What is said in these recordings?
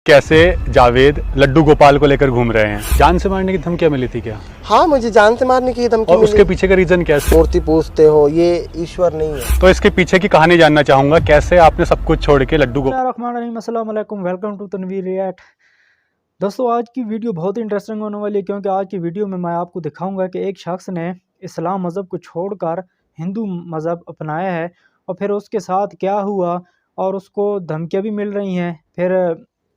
कैसे जावेद लड्डू गोपाल को लेकर घूम रहे हैं। जान से मारने की धमकियां मिली थी क्या? हाँ, मुझे जान से मारने की धमकी और मिली। उसके पीछे का रीजन क्या है? मूर्ति पूजते हो, ये ईश्वर नहीं है। तो इसके पीछे की कहानी जानना चाहूंगा, कैसे आपने सब कुछ छोड़ के लड्डू गोपाल। अस्सलाम वालेकुम, वेलकम टू तनवीर रिएक्ट। दोस्तों, आज की वीडियो बहुत इंटरेस्टिंग होने वाली है, क्योंकि आज की वीडियो में मैं आपको दिखाऊंगा कि एक शख्स ने इस्लाम मज़हब को छोड़कर हिंदू मज़हब अपनाया है और फिर उसके साथ क्या हुआ और उसको धमकियां भी मिल रही हैं। फिर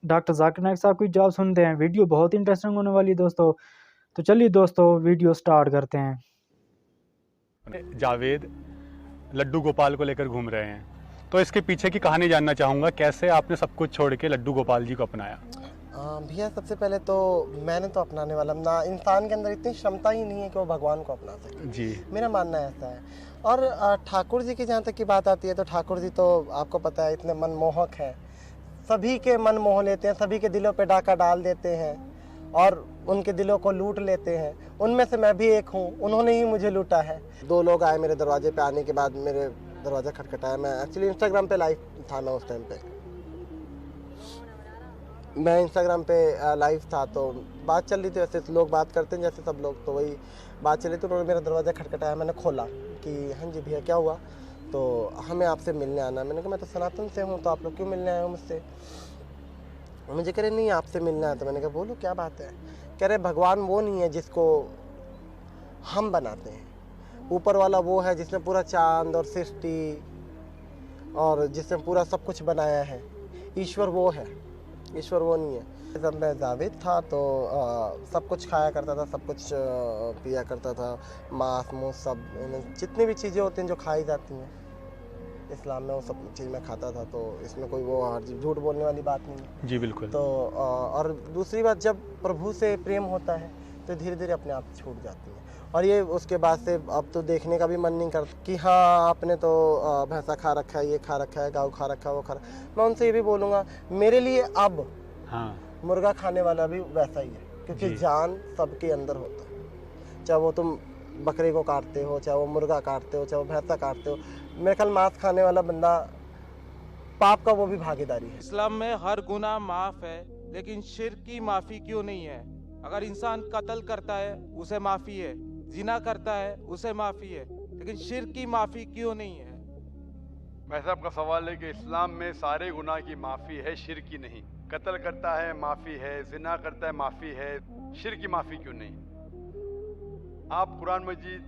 डॉक्टर जाकिर नाइक साहब की जवाब सुनते हैं। वीडियो बहुत इंटरेस्टिंग होने वाली है दोस्तों। तो चलिए दोस्तों, वीडियो स्टार्ट करते हैं। जावेद लड्डू गोपाल को लेकर घूम रहे हैं, तो इसके पीछे की कहानी जानना चाहूंगा, कैसे आपने सब कुछ छोड़ के लड्डू गोपाल जी को अपनाया। भैया, सबसे पहले तो मैंने तो अपनाने वाला ना, इंसान के अंदर इतनी क्षमता ही नहीं है कि वो भगवान को अपना सके जी। मेरा मानना ऐसा है। और ठाकुर जी की जहाँ तक की बात आती है तो ठाकुर जी तो आपको पता है इतने मनमोहक हैं, सभी के मन मोह लेते हैं, सभी के दिलों पे डाका डाल देते हैं और उनके दिलों को लूट लेते हैं। उनमें से मैं भी एक हूँ, उन्होंने ही मुझे लूटा है। दो लोग आए मेरे दरवाजे पे, आने के बाद मेरे दरवाज़ा खटखटाया। मैं एक्चुअली इंस्टाग्राम पे लाइव था, मैं उस टाइम पे मैं इंस्टाग्राम पे लाइव था, तो बात चल रही थी, वैसे लोग बात करते हैं जैसे सब लोग, तो वही बात चली। तो उन्होंने मेरा दरवाज़ा खटखटाया, मैंने खोला कि हाँ जी भैया क्या हुआ, तो हमें आपसे मिलने आना है। मैंने कहा मैं तो सनातन से हूँ, तो आप लोग क्यों मिलने आए हो मुझसे? मुझे कह रहे नहीं आपसे मिलना है। तो मैंने कहा बोलो क्या बात है। कह रहे भगवान वो नहीं है जिसको हम बनाते हैं, ऊपर वाला वो है जिसने पूरा चांद और सृष्टि और जिसने पूरा सब कुछ बनाया है। ईश्वर वो है, ईश्वर वो नहीं है। जब मैं जावेद था तो सब कुछ खाया करता था, सब कुछ पिया करता था, मांस मूस सब जितनी भी चीज़ें होती हैं जो खाई जाती हैं इस्लाम में, वो सब चीज़ मैं खाता था। तो इसमें कोई वो झूठ बोलने वाली बात नहीं है। जी बिल्कुल। तो और दूसरी बात, जब प्रभु से प्रेम होता है तो धीरे धीरे अपने आप छूट जाती है। और ये उसके बाद से अब तो देखने का भी मन नहीं करता कि हाँ आपने तो भैंसा खा रखा है, ये खा रखा है, गाँव खा रखा है, वो खा रखा है। मैं उनसे ये भी बोलूँगा, मेरे लिए अब हाँ, मुर्गा खाने वाला भी वैसा ही है, क्योंकि जान सबके अंदर होता है। चाहे वो तुम बकरे को काटते हो, चाहे वो मुर्गा काटते हो, चाहे वो भैंसा काटते हो, मेरे ख्याल मांस खाने वाला बंदा पाप का वो भी भागीदारी है। इस्लाम में हर गुनाह माफ है, लेकिन शिर्क की माफी क्यों नहीं है? अगर इंसान कत्ल करता है उसे माफी है, जिना करता है उसे माफी है, लेकिन शिर्क की माफी क्यों नहीं है? वैसे आपका सवाल है कि इस्लाम में सारे गुनाह की माफ़ी है, शिर्क की नहीं। कत्ल करता है माफ़ी है, जिना करता है माफ़ी है, शिर्क की माफ़ी क्यों नहीं? आप कुरान मजीद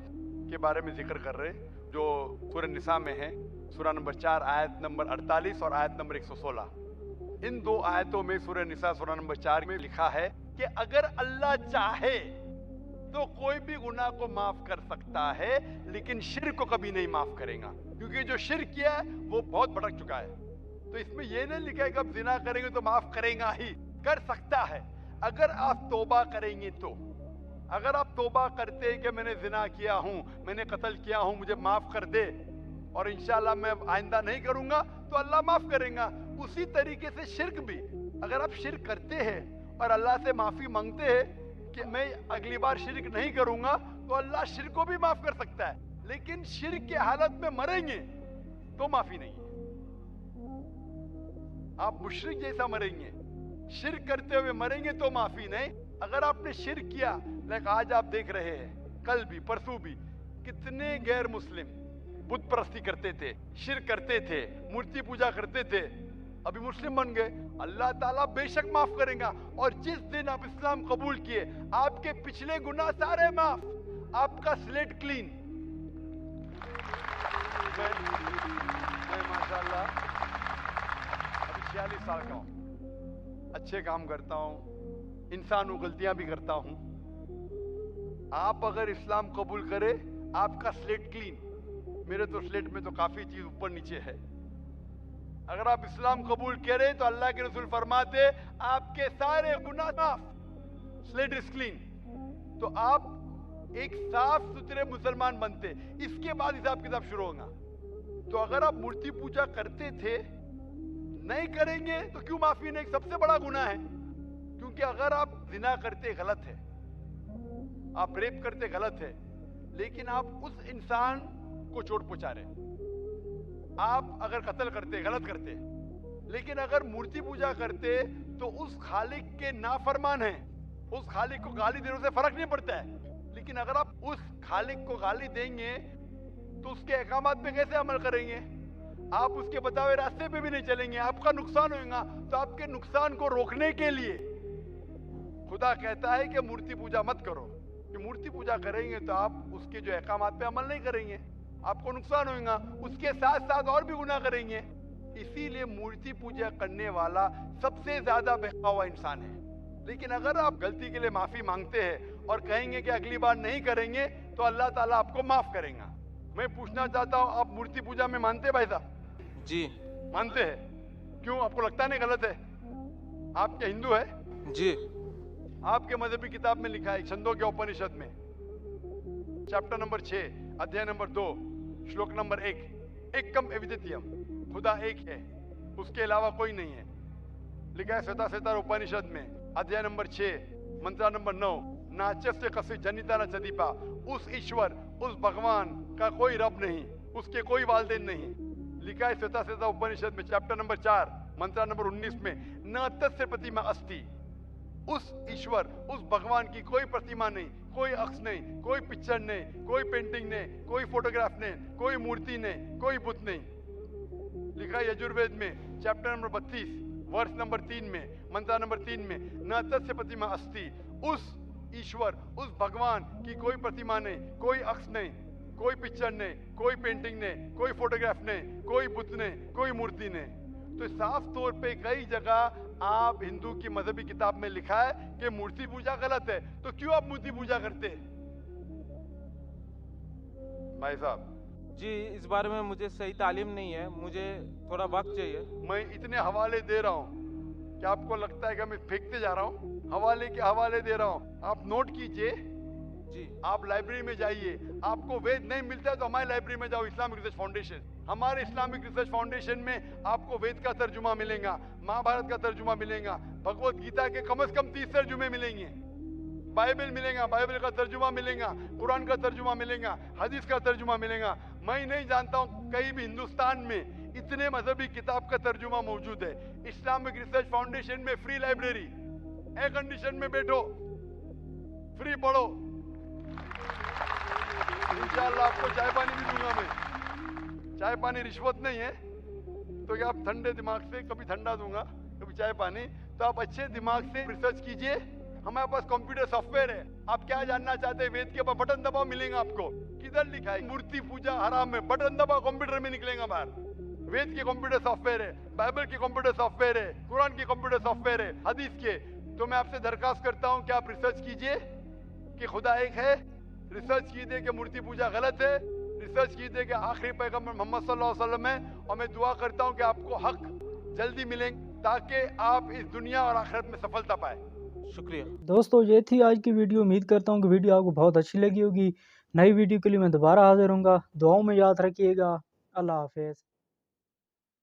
के बारे में जिक्र कर रहे जो सूरह निसा में है, सूरह नंबर 4 आयत नंबर 48 और आयत नंबर 116। इन दो आयतों में सूरह निसा सूरह नंबर 4 में लिखा है कि अगर अल्लाह चाहे तो कोई भी गुनाह को माफ कर सकता है, लेकिन शिर्क को कभी नहीं माफ करेगा, क्योंकि जो शिर्क किया है वो बहुत भटक चुका है। तो इसमें यह नहीं लिखा है कि आप जिना करेंगे तो माफ करेगा ही, कर सकता है अगर आप तौबा करेंगे तो। अगर आप तौबा करते हैं कि मैंने जिना किया हूं, मैंने कत्ल किया हूं, मुझे माफ कर दे और इंशाल्लाह मैं आइंदा नहीं करूंगा, तो अल्लाह माफ करेगा। उसी तरीके से शिर्क भी, अगर आप शिर्क करते हैं और अल्लाह से माफी मांगते हैं कि मैं अगली बार शिर्क नहीं करूंगा, तो अल्लाह शिर्क को भी माफ कर सकता है। लेकिन शिर्क की हालत में मरेंगे तो माफी नहीं है, आप मुशरिक जैसा मरेंगे। शिर्क करते हुए मरेंगे तो माफी नहीं। अगर आपने शिर्क किया, लाइक आज आप देख रहे हैं, कल भी परसों भी कितने गैर मुस्लिम बुत परस्ती करते थे, शिर्क करते थे, मूर्ति पूजा करते थे, अभी मुस्लिम बन गए। अल्लाह ताला बेशक माफ करेगा। और जिस दिन आप इस्लाम कबूल किए, आपके पिछले गुनाह सारे माफ, आपका स्लेट क्लीन। मैं माशाल्लाह अभी 46 साल का हूं, अच्छे काम करता हूं, इंसान हूं, गलतियां भी करता हूं। आप अगर इस्लाम कबूल करे, आपका स्लेट क्लीन। मेरे तो स्लेट में तो काफी चीज ऊपर नीचे है। अगर आप इस्लाम कबूल करें तो अल्लाह के रसूल फरमाते आपके सारे गुनाह माफ, स्लेट इज क्लीन। तो आप एक साफ सुथरे मुसलमान बनते, इसके बाद हिसाब किताब शुरू होगा। तो अगर आप मूर्ति पूजा करते थे, नहीं करेंगे तो क्यों माफी नहीं? सबसे बड़ा गुनाह है, क्योंकि अगर आप जिना करते गलत है, आप रेप करते गलत है, लेकिन आप उस इंसान को चोट पहुंचा रहे। आप अगर कत्ल करते गलत करते, लेकिन अगर मूर्ति पूजा करते तो उस खालिक के नाफरमान हैं, उस खालिक को गाली देने से फर्क नहीं पड़ता है। लेकिन अगर आप उस खालिक को गाली देंगे तो उसके अहकामात पे कैसे अमल करेंगे? आप उसके बताए रास्ते पे भी नहीं चलेंगे, आपका नुकसान होगा। तो आपके नुकसान को रोकने के लिए खुदा कहता है कि मूर्ति पूजा मत करो, कि मूर्ति पूजा करेंगे तो आप उसके जो अहकामात पे अमल नहीं करेंगे, आपको नुकसान होगा, उसके साथ साथ और भी गुनाह करेंगे। इसीलिए मूर्ति पूजा करने वाला सबसे ज्यादा बहका हुआ इंसान है। लेकिन अगर आप गलती के लिए माफी मांगते हैं और कहेंगे कि अगली बार नहीं करेंगे तो अल्लाह ताला आपको माफ करेगा। मैं पूछना चाहता हूँ, आप मूर्ति पूजा में मानते हैं भाई साहब? जी मानते हैं? क्यों, आपको लगता नहीं गलत है? आप क्या हिंदू है? जी आपके मजहबी किताब में लिखा है छंदोग्य उपनिषद में चैप्टर नंबर 6 अध्याय नंबर 2 श्लोक नंबर 1, एकम एविदित्यम, खुदा एक है, उसके अलावा कोई नहीं है। लिखा है श्वेताश्वेतार उपनिषद में अध्याय नंबर 6 मंत्र नंबर 9, नाचस्य कस्य जनिता न चदीपा, उस ईश्वर, उस भगवान का कोई रब नहीं, उसके कोई वालदेन नहीं। लिखा है श्वेताश्वेतार उपनिषद में चैप्टर नंबर 4 मंत्र नंबर 19 में, न तस्य प्रतिमा अस्ति, उस ईश्वर, उस भगवान की कोई प्रतिमा नहीं, कोई अक्ष नहीं, कोई पिक्चर नहीं, कोई पेंटिंग नहीं, कोई फोटोग्राफ नहीं, कोई मूर्ति नहीं, कोई बुत नहीं। लिखा है यजुर्वेद में चैप्टर नंबर 32 वर्ष नंबर 3 में मंत्र नंबर 3 में, न तस्य प्रतिमा अस्ति, उस ईश्वर, उस भगवान की कोई प्रतिमा नहीं, कोई अक्ष नहीं, कोई पिक्चर नहीं, कोई पेंटिंग नहीं, कोई फोटोग्राफ नहीं, कोई बुत नहीं, कोई मूर्ति नहीं। तो साफ तौर पे कई जगह आप हिंदू की मजहबी किताब में लिखा है कि मूर्ति पूजा गलत है, तो क्यों आप मूर्ति पूजा करते हैं भाई साहब? जी, इस बारे में मुझे सही तालीम नहीं है, मुझे थोड़ा वक्त चाहिए। मैं इतने हवाले दे रहा हूँ कि आपको लगता है कि मैं फेंकते जा रहा हूँ, हवाले के हवाले दे रहा हूँ। आप नोट कीजिए, जी आप लाइब्रेरी में जाइए, आपको वेद नहीं मिलता है तो हमारी लाइब्रेरी में जाओ, इस्लामिक रिसर्च फाउंडेशन। हमारे इस्लामिक रिसर्च फाउंडेशन में आपको वेद का तर्जुमा मिलेगा, महाभारत का तर्जुमा मिलेगा, भगवत गीता के कम से कम 30 तर्जुमे मिलेंगे, बाइबल मिलेगा, बाइबल का तर्जुमा मिलेगा, कुरान का तर्जुमा मिलेगा, हदीस का तर्जुमा मिलेगा। मैं नहीं जानता हूँ कहीं भी हिंदुस्तान में इतने मजहबी किताब का तर्जुमा मौजूद है। इस्लामिक रिसर्च फाउंडेशन में फ्री लाइब्रेरी, एयर कंडीशन में बैठो, फ्री पढ़ो, इंशाअल्लाह आपको चाय पानी भी दूंगा मैं। चाय पानी रिश्वत नहीं है, तो क्या आप ठंडे दिमाग से, कभी ठंडा दूंगा कभी चाय पानी, तो आप अच्छे दिमाग से रिसर्च कीजिए। हमारे पास कंप्यूटर सॉफ्टवेयर है, आप क्या जानना चाहते हैं वेद के ऊपर बटन दबाओ, मिलेगा आपको। किधर लिखा है मूर्ति पूजा हराम है? बटन दबाओ, कंप्यूटर में निकलेगा बाहर। वेद के कंप्यूटर सॉफ्टवेयर है, बाइबल के कंप्यूटर सॉफ्टवेयर है, कुरान के कंप्यूटर सॉफ्टवेयर है, हदीस के। तो मैं आपसे दरखास्त करता हूं कि आप रिसर्च कीजिए कि खुदा एक है, रिसर्च कीजिए कि मूर्ति पूजा गलत है, रिसर्च कीजिए कि आखिरी पैगंबर मोहम्मद सल्लल्लाहु अलैहि वसल्लम है। और मैं दुआ करता हूं कि आपको हक जल्दी मिलेंगे ताकि आप इस दुनिया और आखिरत में सफलता पाए। शुक्रिया। दोस्तों ये थी आज की वीडियो। उम्मीद करता हूँ कि वीडियो आपको बहुत अच्छी लगी होगी। नई वीडियो के लिए मैं दोबारा हाजिर होऊंगा। दुआओं में याद रखिएगा। अल्लाह हाफिज़।